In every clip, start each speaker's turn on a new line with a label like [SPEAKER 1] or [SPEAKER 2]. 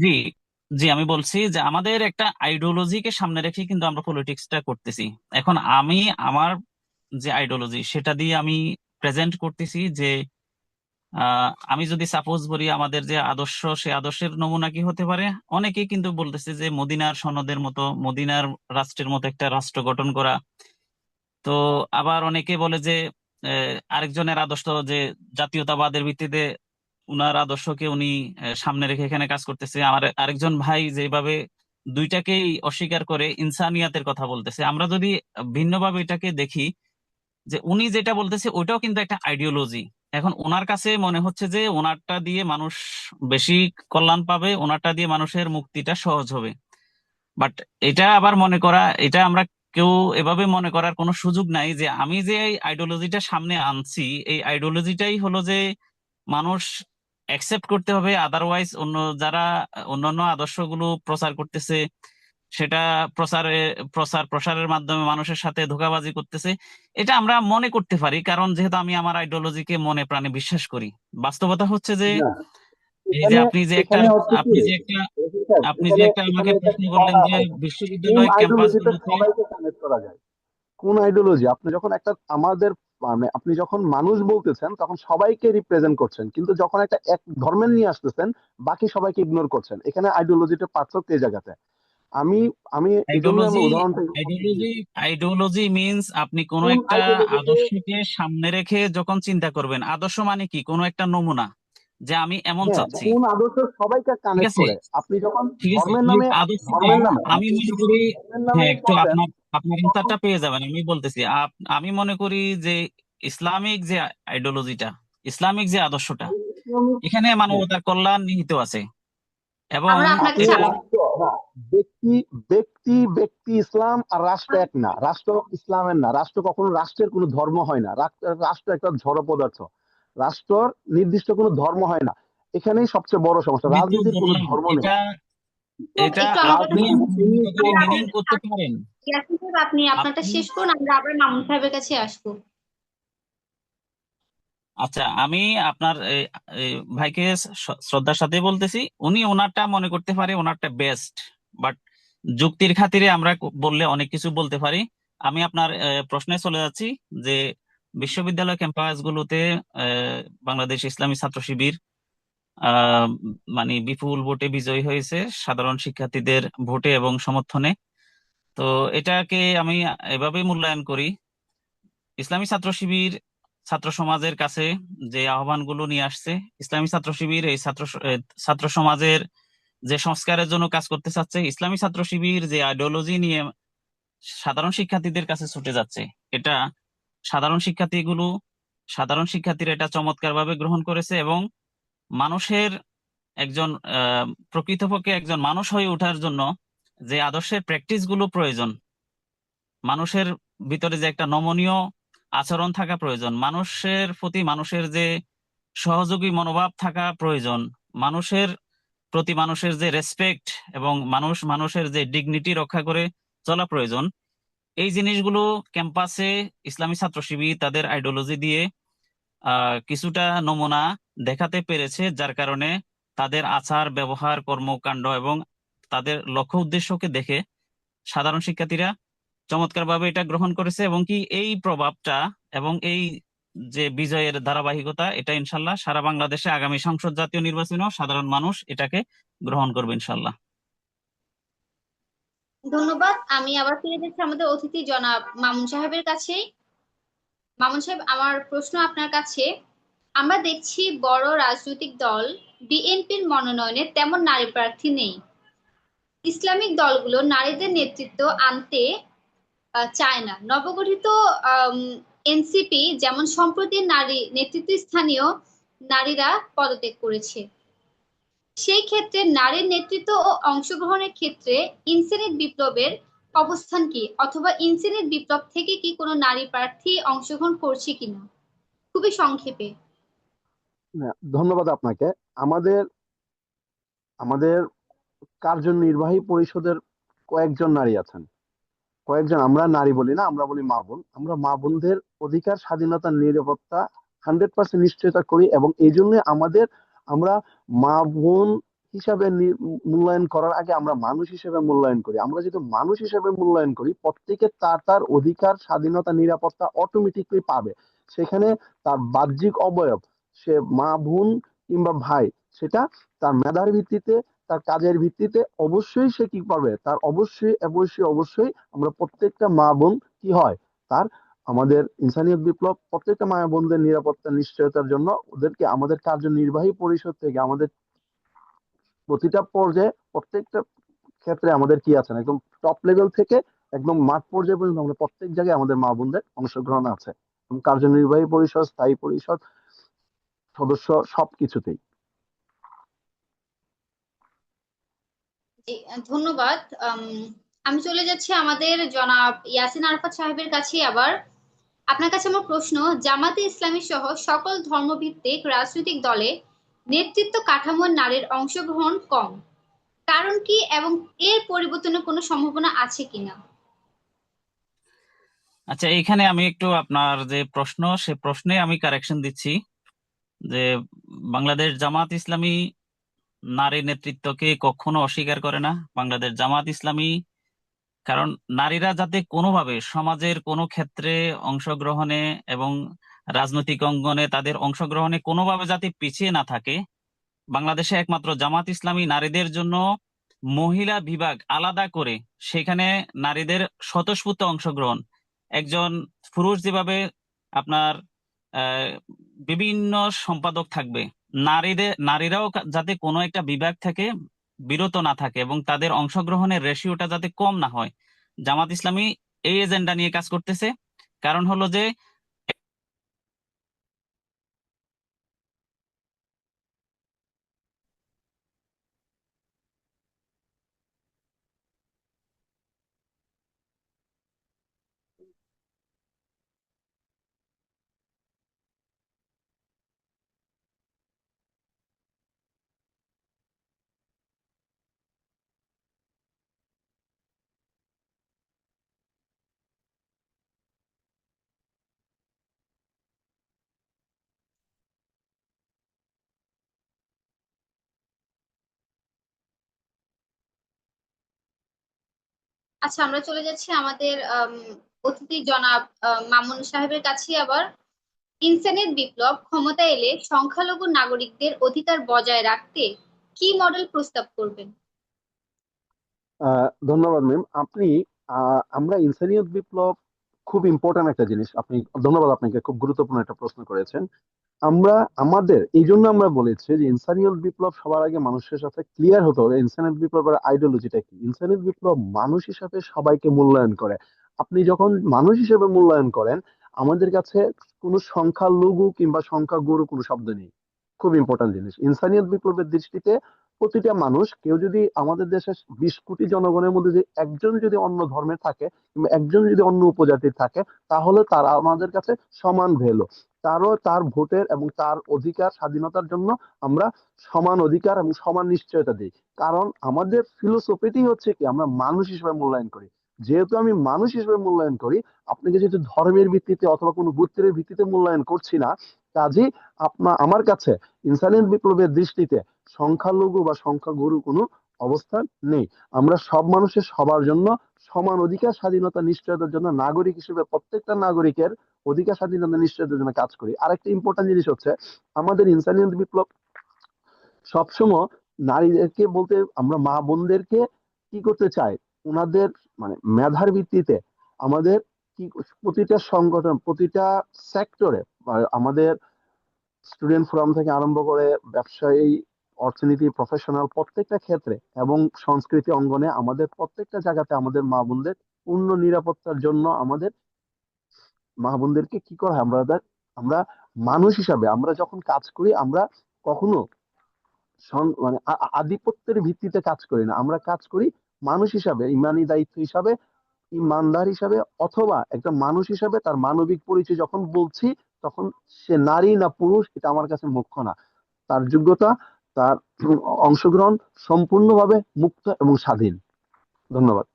[SPEAKER 1] জি, জি, আমি বলছি যে আমাদের একটা আইডিওলজিকে সামনে রেখে কিন্তু আমরা পলিটিক্সটা করতেছি। এখন আমি আমার যে আইডিওলজি সেটা দিয়ে আমি প্রেজেন্ট করতেছি যে আমি যদি সাপোজ বলি আমাদের যে আদর্শ, সে আদর্শের নমুনা কি হতে পারে। অনেকেই কিন্তু বলতেছে যে মদিনার সনদের মতো, মদিনার রাষ্ট্রের মতো একটা রাষ্ট্র গঠন করা। তো আবার অনেকে বলে যে আরেকজনের আদর্শ যে জাতীয়তাবাদের ভিত্তিতে উনার আদর্শকে উনি সামনে রেখে এখানে কাজ করতেছে। আমার আরেকজন ভাই যেভাবে দুইটাকেই অস্বীকার করে ইনসানিয়াতের কথা বলতেছে। আমরা যদি ভিন্নভাবে এটাকে দেখি, যে উনি যেটা বলতেছে ওইটাও কিন্তু একটা আইডিওলজি। এখন ওনার কাছে মনে হচ্ছে যে ওনারটা দিয়ে মানুষ বেশি কল্যাণ পাবে, ওনারটা দিয়ে মানুষের মুক্তিটা সহজ হবে। বাট এটা আবার মনে করা, এটা আমরা কেউ এভাবে মনে করার কোনো সুযোগ নাই যে আমি যে এই আইডিওলজিটা সামনে আনছি, এই আইডিওলজিটাই হলো যে মানুষ অ্যাকসেপ্ট করতে হবে। আদারওয়াইজ অন্য যারা অন্যান্য আদর্শগুলো প্রচার করতেছে সেটা প্রচার প্রসারের মাধ্যমে মানুষের সাথে ধোঁকাবাজি করতেছে, এটা আমরা মনে করতে পারি, কারণ যেহেতু আমি আমার আইডিওলজিকে মনে প্রাণে বিশ্বাস করি। বাস্তবতা হচ্ছে যে
[SPEAKER 2] না,
[SPEAKER 1] এই যে
[SPEAKER 2] এখানে
[SPEAKER 1] আপনি যে একটা
[SPEAKER 2] এখানে হচ্ছে কি,
[SPEAKER 1] আপনি যে একটা
[SPEAKER 2] রফিক সাহেব,
[SPEAKER 1] আপনি যে
[SPEAKER 2] এখানে
[SPEAKER 1] একটা
[SPEAKER 2] এখানে
[SPEAKER 1] আমাকে
[SPEAKER 2] এটা
[SPEAKER 1] প্রশ্ন
[SPEAKER 2] হয়
[SPEAKER 1] করলেন
[SPEAKER 2] না
[SPEAKER 1] যে
[SPEAKER 2] ভাই। সেম
[SPEAKER 1] বিশ্ববিদ্যালয়
[SPEAKER 2] আইডিওলজিতে
[SPEAKER 1] ক্যাম্পাসগুলোতে।
[SPEAKER 2] সবাইকে কানেক্ট করা যায়। কোন আইডিওলজি? আপনি যখন একটা আমাদের মানে আপনি যখন মানুষ বলতেছেন তখন সবাইকে রিপ্রেজেন্ট করছেন, কিন্তু যখন একটা এক ধর্মের নিয়ে আসতেছেন বাকি সবাইকে ইগনোর করছেন। এখানে আইডিওলজিটার পার্থক্য এই জায়গাতে। আমি আমি এই জন্য আমি
[SPEAKER 1] আইডিওলজি
[SPEAKER 2] উদাহরণটা
[SPEAKER 1] আইডিওলজি আইডিওলজি মিন্স আপনি কোনো
[SPEAKER 2] কোন
[SPEAKER 1] একটা
[SPEAKER 2] আইডিওলজিতে।
[SPEAKER 1] আদর্শকে সামনে রেখে যখন চিন্তা করবেন। আদর্শ মানে কি? কোনো একটা নমুনা, যে আমি এমন
[SPEAKER 2] হ্যাঁ,
[SPEAKER 1] চাচ্ছি।
[SPEAKER 2] কোন আদর্শ সবাইকে
[SPEAKER 1] ঠিক
[SPEAKER 2] কানেক্ট
[SPEAKER 1] আছে,
[SPEAKER 2] করে। আপনি যখন
[SPEAKER 1] ঠিক আছে,
[SPEAKER 2] ধর্মের
[SPEAKER 1] ওই
[SPEAKER 2] নামে,
[SPEAKER 1] আদর্শটা
[SPEAKER 2] ধর্মের নামে
[SPEAKER 1] আমি
[SPEAKER 2] আপনি
[SPEAKER 1] মনে
[SPEAKER 2] যখন
[SPEAKER 1] করি।
[SPEAKER 2] ধর্মের নামে
[SPEAKER 1] হ্যাঁ, একটু
[SPEAKER 2] চলবেন
[SPEAKER 1] আপনার আপনার
[SPEAKER 2] তখন
[SPEAKER 1] অ্যান্সারটা পেয়ে যাবেন। আমি বলতেছি আমি মনে করি যে ইসলামিক যে আইডিওলজিটা, ইসলামিক যে আদর্শটা,
[SPEAKER 2] ইসলামিক।
[SPEAKER 1] এখানে
[SPEAKER 2] হ্যাঁ,
[SPEAKER 1] মানবতার কল্যাণ নিহিত আছে। এবং
[SPEAKER 3] আমরা আপনার
[SPEAKER 2] আপনি
[SPEAKER 3] কাছে
[SPEAKER 1] এটা
[SPEAKER 2] রাষ্ট্র না, ব্যক্তি, ব্যক্তি ইসলাম আর রাষ্ট্র এক না। রাষ্ট্র ইসলামের না, রাষ্ট্র কখনো রাষ্ট্রের কোনো ধর্ম হয় না। রাষ্ট্র একটা জড় পদার্থ। রাষ্ট্র নির্দিষ্ট কোনো ধর্ম হয় না। এখানেই সবচেয়ে বড় সমস্যা,
[SPEAKER 1] আমি তো
[SPEAKER 2] রাজনীতির কোনো
[SPEAKER 1] বললাম
[SPEAKER 2] ধর্ম নেই।
[SPEAKER 1] এটা এটা
[SPEAKER 3] একটু আমার কথা
[SPEAKER 1] আপনি
[SPEAKER 2] রাজনীতি
[SPEAKER 3] শুনুন।
[SPEAKER 1] আপনার
[SPEAKER 2] যিনি
[SPEAKER 1] মতো করে
[SPEAKER 2] করবে।
[SPEAKER 1] মিনিং করতে পারেন।
[SPEAKER 3] ইয়াসিন সাহেব, আপনি আপনারটা
[SPEAKER 1] আপনি
[SPEAKER 3] শেষ করুন, আমরা আবার মামুন সাহেবের কাছে আসবো।
[SPEAKER 1] আচ্ছা, আমি আপনার এই ভাইকে শ্রদ্ধার সাথে বলতেছি। উনি ওনারটা মনে করতে পারে ওনারটা বেস্ট, বাট যুক্তির খাতিরে আমরা বললে অনেক কিছু বলতে পারি। আমি আপনার প্রশ্নে চলে যাচ্ছি যে বিশ্ববিদ্যালয় ক্যাম্পাসগুলোতে বাংলাদেশ ইসলামী ছাত্র শিবির আহ মানে বিপুল ভোটে বিজয়ী হয়েছে, সাধারণ শিক্ষার্থীদের ভোটে এবং সমর্থনে। তো এটাকে আমি এভাবে মূল্যায়ন করি। ইসলামী ছাত্র শিবির ছাত্র সমাজের কাছে যে আহ্বানগুলো নিয়ে আসছে, ইসলামী ছাত্র শিবির এই ছাত্র সমাজের যে সংস্কারের জন্য কাজ করতে চাচ্ছে, ইসলামী ছাত্র শিবির যে আইডিওলজি নিয়ে সাধারণ শিক্ষার্থীদের কাছে ছুটে যাচ্ছে, এটা সাধারণ শিক্ষার্থীগুলো সাধারণ শিক্ষার্থীরা এটা চমৎকার ভাবে গ্রহণ করেছে। এবং মানুষের একজন প্রকৃতপক্ষে একজন মানুষ হয়ে ওঠার জন্য যে আদর্শের প্র্যাকটিস গুলো প্রয়োজন, মানুষের ভিতরে যে একটা নমনীয় আচরণ থাকা প্রয়োজন, মানুষের প্রতি মানুষের যে সহযোগী মনোভাব থাকা প্রয়োজন, মানুষের প্রতি মানুষের যে রেসপেক্ট এবং মানুষের যে ডিগনিটি রক্ষা করে চলা প্রয়োজন, এই জিনিসগুলো ক্যাম্পাসে ইসলামী ছাত্র শিবির তাদের আইডিওলজি দিয়ে কিছুটা নমুনা দেখাতে পেরেছে, যার কারণে তাদের আচার ব্যবহার কর্মকাণ্ড এবং তাদের লক্ষ্য উদ্দেশ্যকে দেখে সাধারণ শিক্ষার্থীরা চমৎকার ভাবে এটা গ্রহণ করেছে। এবং কি এই প্রভাবটা এবং এই যে বিজয়ের ধারাবাহিকতা, এটা ইনশাল্লাহ সারা বাংলাদেশে আগামী সংসদ জাতীয় নির্বাচনেও সাধারণ মানুষ এটাকে গ্রহণ করবে ইনশাল্লাহ।
[SPEAKER 3] ধন্যবাদ। আমি আবার ফিরে যাচ্ছি আমাদের অতিথি জনাব মামুন সাহেবের কাছে। মামুন সাহেব, আমার প্রশ্ন আপনার কাছে। আমরা দেখছি বড় রাজনৈতিক দল বিএনপির মনোনয়নে তেমন নারী প্রার্থী নেই। ইসলামিক দলগুলো নারীদের নেতৃত্ব আনতে চায় না। নবগঠিত এনসিপি যেমন সম্প্রতি নারী নেতৃত্বস্থানীয় নারীরা পদত্যাগ করেছে। সেই ক্ষেত্রে নারীর নেতৃত্ব ও অংশগ্রহণের ক্ষেত্রে ইনসেনেট বিপ্লবের অবস্থান কি, অথবা ইনসেনেট বিপ্লব থেকে কি কোনো নারী প্রার্থী অংশগ্রহণ করছে কিনা, খুবই সংক্ষেপে।
[SPEAKER 2] না, ধন্যবাদ আপনাকে। আমাদের আমাদের কার্যনির্বাহী পরিষদের কয়েকজন নারী আছেন। কয়েকজন, আমরা নারী বলি না, আমরা বলি মা বোন। আমরা মা বোনদের অধিকার, স্বাধীনতা, নিরাপত্তা 100% নিশ্চয়তা করি, এবং এই জন্য আমরা মা বোন হিসাবে মূল্যায়ন করার আগে আমরা মানুষ হিসেবে মূল্যায়ন করি। আমরা যদি মানুষ হিসেবে মূল্যায়ন করি, প্রত্যেকে তার তার অধিকার, স্বাধীনতা, নিরাপত্তা অটোমেটিকলি পাবে। সেখানে তার বাহ্যিক অবয়ব, সে মা, বোন কিংবা ভাই, সেটা তার মেধার ভিত্তিতে, তার কাজের ভিত্তিতে অবশ্যই সে কি পাবে, তার অবশ্যই অবশ্যই অবশ্যই আমরা প্রত্যেকটা মা বোন কি হয়, তার আমাদের ইনসানিয়ত বিপ্লব প্রত্যেকটা মা বোনদের নিরাপত্তা নিশ্চয়তার জন্য ওদেরকে আমাদের কার্যনির্বাহী পরিষদ থেকে আমাদের প্রতিটা পর্যায়ে, প্রত্যেকটা ক্ষেত্রে আমাদের কি আছে না, একদম টপ লেভেল থেকে একদম মাঠ পর্যায়ে পর্যন্ত আমরা প্রত্যেক জায়গায় আমাদের মা বোনদের অংশগ্রহণ আছে, এবং কার্যনির্বাহী পরিষদ, স্থায়ী পরিষদ, সদস্য, সবকিছুতেই।
[SPEAKER 3] জি, ধন্যবাদ। আম, আমি চলে যাচ্ছি আমাদের জনাব ইয়াসিন আরাফাত সাহেবের কাছে আবার। আপনার কাছে আমার প্রশ্ন, জামাতে ইসলামী সহ সকল ধর্মভিত্তিক রাজনৈতিক দলে নেতৃত্ব কাঠামোর নারীর অংশগ্রহণ কম, কারণ কি এবং এর পরিবর্তনের কোনো সম্ভাবনা আছে কিনা?
[SPEAKER 1] আচ্ছা, এইখানে আমি একটু আপনার যে প্রশ্ন, সে প্রশ্নে আমি কারেকশন দিচ্ছি যে বাংলাদেশ জামাত ইসলামী নারী নেতৃত্বকে কখনো অস্বীকার করে না। বাংলাদেশ জামাত ইসলামী, কারণ নারীরা যাতে কোনোভাবে সমাজের কোনো ক্ষেত্রে অংশগ্রহণে এবং রাজনৈতিক অঙ্গনে তাদের অংশগ্রহণে কোনোভাবে যাতে পিছিয়ে না থাকে, বাংলাদেশে একমাত্র জামাত ইসলামী নারীদের জন্য মহিলা বিভাগ আলাদা করে সেখানে নারীদের স্বতঃস্ফূর্ত অংশগ্রহণ, একজন পুরুষ যেভাবে আপনার আহ, বিভিন্ন সম্পাদক থাকবে, নারীরাও যাতে কোনো একটা বিভাগ থেকে বিরত না থাকে এবং তাদের অংশগ্রহণের রেশিওটা যাতে কম না হয়, জামাত ইসলামী এই এজেন্ডা নিয়ে কাজ করতেছে। কারণ হলো যে
[SPEAKER 3] আচ্ছা, আমরা চলে যাচ্ছি আমাদের অতিথি জনাব মামুন সাহেবের কাছে আবার। ইন্টারনেট বিপ্লব ক্ষমতায় এলে সংখ্যালঘু নাগরিকদের অধিকার বজায় রাখতে কি মডেল প্রস্তাব করবেন?
[SPEAKER 2] ধন্যবাদ ম্যাম। আপনি আমরা ইনসানিয়ত বিপ্লব খুব ইম্পর্ট্যান্ট একটা জিনিস, আপনি, ধন্যবাদ আপনাকে, খুব গুরুত্বপূর্ণ একটা প্রশ্ন করেছেন। আমরা আমাদের এই জন্য আমরা বলেছি যে ইনসানিয়ত বিপ্লব সবার আগে মানুষের সাথে ক্লিয়ার হতে হবে ইনসানিয়ত বিপ্লবের আইডিওলজিটা কি। ইনসানিয়ত বিপ্লব মানুষ হিসাবে সবাইকে মূল্যায়ন করে। আপনি যখন মানুষ হিসেবে মূল্যায়ন করেন, আমাদের কাছে কোনো সংখ্যালঘু কিংবা সংখ্যাগুরু কোনো শব্দ নেই। খুব ইম্পর্টেন্ট জিনিস ইনসানিয়ত বিপ্লবের দৃষ্টিতে, প্রতিটা মানুষ, কেউ যদি আমাদের দেশের 20 কোটি জনগণের মধ্যে যে একজন যদি অন্য ধর্মের থাকে কিংবা একজন যদি অন্য উপজাতির থাকে, তাহলে তারা আমাদের কাছে সমান ভ্যালু। তারও তার ভোটের এবং তার অধিকার স্বাধীনতার জন্য আমরা সমান অধিকার এবং সমান নিশ্চয়তা দিই। কারণ আমাদের ফিলোসফিটি হচ্ছে কি, আমরা মানুষ হিসেবে মূল্যায়ন করি। যেহেতু আমি মানুষ হিসেবে মূল্যায়ন করি, আপনাকে যেহেতু ধর্মের ভিত্তিতে অথবা কোনো গোত্রের ভিত্তিতে মূল্যায়ন করছি না, কাজে আমার কাছে ইনসানিয়ত বিপ্লবের দৃষ্টিতে সংখ্যালঘু বা সংখ্যাগুরু কোনো অবস্থান নেই। আমরা সব মানুষের সবার জন্য সমান অধিকার, স্বাধীনতা, নিশ্চয়তার জন্য নাগরিক হিসেবে প্রত্যেকটা নাগরিকের অধিকার, স্বাধীনতা, নিশ্চয়তার জন্য কাজ করি। আরেকটা ইম্পর্টেন্ট জিনিস হচ্ছে, আমাদের ইনসানিয়ত বিপ্লব সবসময় নারীদেরকে বলতে, আমরা মা বোনদেরকে কি করতে চাই, ওনাদের মানে মেধার ভিত্তিতে আমাদের কি, প্রতিটা সংগঠন, প্রতিটা সেক্টরে, আমাদের স্টুডেন্ট ফোরাম থেকে আরম্ভ করে ব্যবসায়ী, অর্থনীতি, প্রফেশনাল, প্রত্যেকটা ক্ষেত্রে এবং সংস্কৃতি অঙ্গনে আমাদের প্রত্যেকটা জায়গাতে আমাদের মা বোনদের পূর্ণ নিরাপত্তার জন্য আমাদের মা বোনদেরকে কি করা হয়, আমরা মানুষ হিসাবে আমরা যখন কাজ করি, আমরা কখনো মানে আধিপত্যের ভিত্তিতে কাজ করি না। আমরা কাজ করি মানুষ হিসাবে, ইমানি দায়িত্ব হিসাবে, ইমানদার হিসাবে, অথবা একটা মানুষ হিসাবে তার মানবিক পরিচয় যখন বলছি, তখন সে নারী না পুরুষ এটা আমার কাছে মুখ্য না। তার যোগ্যতা, তার অংশগ্রহণ সম্পূর্ণভাবে মুক্ত এবং স্বাধীন। ধন্যবাদ।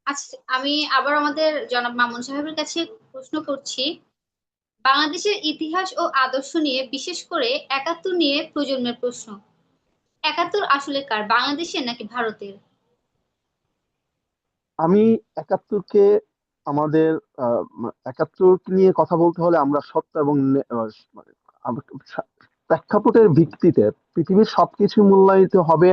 [SPEAKER 3] আচ্ছা, আমি আবার আমাদের জনাব মামুন সাহেবের কাছে প্রশ্ন করছি। বাংলাদেশের ইতিহাস ও আদর্শ নিয়ে, বিশেষ করে ৭১ নিয়ে প্রজন্মের প্রশ্ন। ৭১ আসলে কার, বাংলাদেশের নাকি ভারতের?
[SPEAKER 2] আমি একাত্তরকে আমাদের ৭১ নিয়ে কথা বলতে হলে আমরা সত্য এবং মানে প্রেক্ষাপটের ভিত্তিতে পৃথিবীর সবকিছু মূল্যায়িত হবে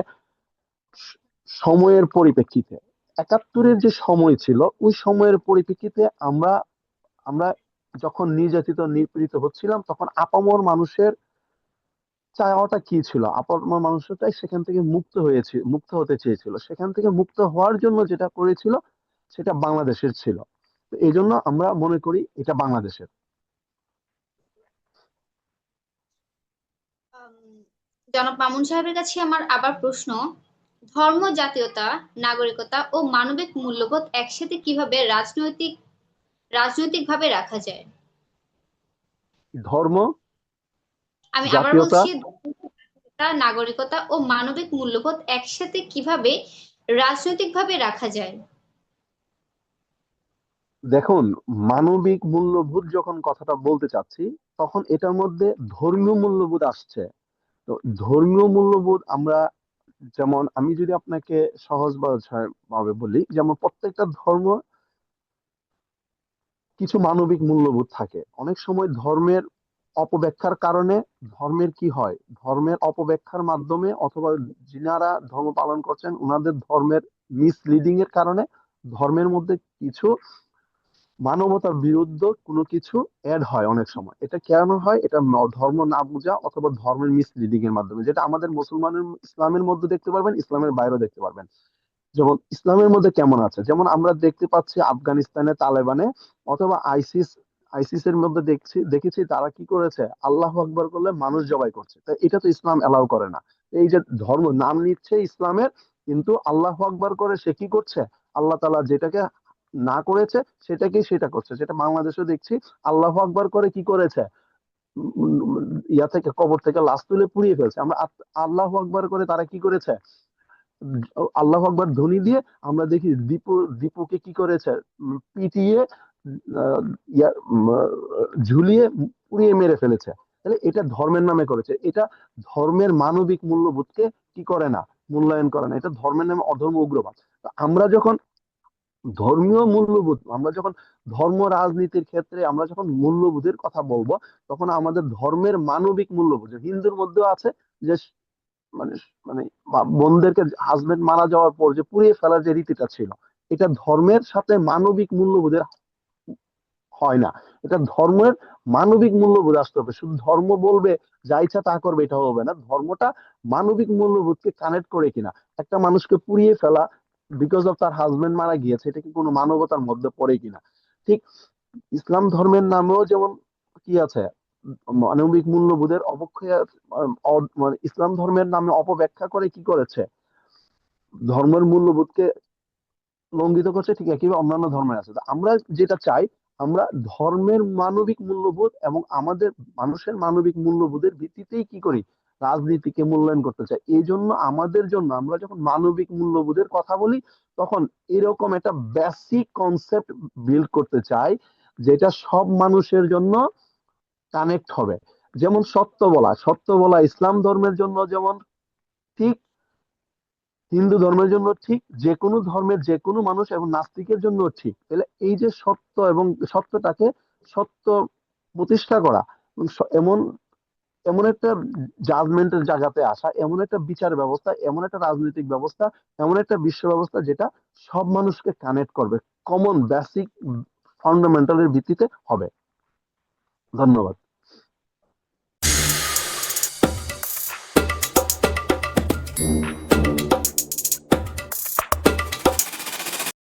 [SPEAKER 2] সময়ের পরিপ্রেক্ষিতে। ৭১-এর যে সময় ছিল ওই সময়ের পরিপ্রেক্ষিতে আমরা আমরা যখন নির্যাতিত নিপীড়িত হচ্ছিলাম তখন আপামর মানুষের চাওয়াটা কি ছিল, আপামর মানুষটাই সেখান থেকে মুক্ত হতে চেয়েছিল, সেখান থেকে মুক্ত হওয়ার জন্য যেটা করেছিল সেটা বাংলাদেশের ছিল। তো এই জন্য আমরা মনে করি এটা বাংলাদেশের।
[SPEAKER 3] আম, জনাব মামুন সাহেবের কাছে আমার আবার প্রশ্ন, ধর্ম, জাতীয়তা, নাগরিকতা ও মানবিক মূল্যবোধ একসাথে কিভাবে রাজনৈতিকভাবে রাখা যায়?
[SPEAKER 2] ধর্ম,
[SPEAKER 3] আমি আবার
[SPEAKER 2] জাতীয়তা,
[SPEAKER 3] বলছি, ধর্ম, নাগরিকতা ও মানবিক মূল্যবোধ একসাথে কিভাবে রাজনৈতিকভাবে রাখা যায়?
[SPEAKER 2] দেখুন, মানবিক মূল্যবোধ যখন কথাটা বলতে চাচ্ছি তখন এটার মধ্যে ধর্মীয় মূল্যবোধ আসছে। তো ধর্মীয় মূল্যবোধ আমরা, যেমন আমি যদি আপনাকে সহজ ভাবে বলি, যেমন প্রত্যেকটা ধর্ম কিছু মানবিক মূল্যবোধ থাকে। অনেক সময় ধর্মের অপব্যাখ্যার কারণে ধর্মের কি হয়, ধর্মের অপব্যাখ্যার মাধ্যমে অথবা যিনারা ধর্ম পালন করছেন ওনাদের ধর্মের মিসলিডিং এর কারণে ধর্মের মধ্যে কিছু মানবতার বিরুদ্ধ কোনো কিছু অ্যাড হয় অনেক সময়। এটা কেন হয়? এটা ধর্ম না বোঝা অথবা ধর্মের মিসলিডিং এর মাধ্যমে, যেটা আমাদের মুসলমানের ইসলামের মধ্যে দেখতে পারবেন, ইসলামের বাইরেও দেখতে পারবেন। যেমন ইসলামের মধ্যে কেমন আছে, যেমন আমরা দেখতে পাচ্ছি আফগানিস্তানে তালেবানে অথবা আইসিস এর মধ্যে দেখেছি তারা কি করেছে, আল্লাহ আকবর করলে মানুষ জবাই করছে। তো এটা তো ইসলাম এলাও করে না। এই যে ধর্ম নাম নিচ্ছে ইসলামের, কিন্তু আল্লাহ আকবর করে সে কি করছে, আল্লাহ তাআলা যেটাকে না করেছে সেটা করছে। যেটা বাংলাদেশে দেখছি, আল্লাহ আকবর করে কি করেছে, ইয়া থেকে কবর থেকে লাশ তুলে পুড়িয়ে ফেলছে। আমরা আল্লাহ আকবর করে তারা কি করেছে, আল্লাহ আকবার ধ্বনি দিয়ে আমরা দেখি দীপুকে কি করেছে, পিটিয়ে আহ, ঝুলিয়ে পুড়িয়ে মেরে ফেলেছে। তাহলে এটা ধর্মের নামে করেছে, এটা ধর্মের মানবিক মূল্যবোধকে কি করে না, মূল্যায়ন করে না। এটা ধর্মের নামে অধর্ম, উগ্রবাদ। তো আমরা যখন ধর্মীয় মূল্যবোধ, আমরা যখন ধর্ম রাজনীতির ক্ষেত্রে আমরা যখন মূল্যবোধের কথা বলবো, তখন আমাদের ধর্মের মানবিক মূল্যবোধ হিন্দুর মধ্যেও আছে, যে মানে মানে বোনদেরকে হাজবেন্ড মারা যাওয়ার পর যে পুড়িয়ে ফেলার যে রীতিটা ছিল, এটা ধর্মের সাথে মানবিক মূল্যবোধের হয় না। এটা ধর্মের মানবিক মূল্যবোধ আসতে হবে। শুধু ধর্ম বলবে যা ইচ্ছা তা করবে, এটা হবে না। ধর্মটা মানবিক মূল্যবোধকে কানেক্ট করে কিনা। একটা মানুষকে পুড়িয়ে ফেলা বিকজ অফ তার হাজবেন্ড মারা গিয়েছে, এটা কি কোনো মানবতার মধ্যে পড়ে কিনা? ঠিক ইসলাম ধর্মের নামেও যেমন কি আছে, মানবিক মূল্যবোধের অবক্ষয়, মানে ইসলাম ধর্মের নামে অপব্যাখ্যা করে কি করেছে, ধর্মের মূল্যবোধকে লঙ্ঘিত করছে। ঠিক একইভাবে অন্যান্য ধর্মের আছে। তো আমরা যেটা চাই, আমরা ধর্মের মানবিক মূল্যবোধ এবং আমাদের মানুষের মানবিক মূল্যবোধের ভিত্তিতেই কি করি, রাজনীতিকে মূল্যায়ন করতে চাই। এই জন্য আমাদের জন্য আমরা যখন মানবিক মূল্যবোধের কথা বলি, তখন এরকম একটা বেসিক কনসেপ্ট বিল্ড করতে চাই, যেটা সব মানুষের জন্য কানেক্ট হবে। যেমন সত্য বলা ইসলাম ধর্মের জন্য যেমন ঠিক, হিন্দু ধর্মের জন্য ঠিক, যে কোনো ধর্মের যে কোনো মানুষ এবং নাস্তিকের জন্য ঠিক। তাহলে এই যে সত্য এবং সত্যটাকে সত্য প্রতিষ্ঠা করা, এবং এমন এমন একটা জাজমেন্টের জায়গাতে আসা, এমন একটা বিচার ব্যবস্থা, এমন একটা রাজনৈতিক ব্যবস্থা, এমন একটা বিশ্ব ব্যবস্থা যেটা সব মানুষকে কানেক্ট করবে, কমন বেসিক ফান্ডামেন্টালের ভিত্তিতে হবে। ধন্যবাদ।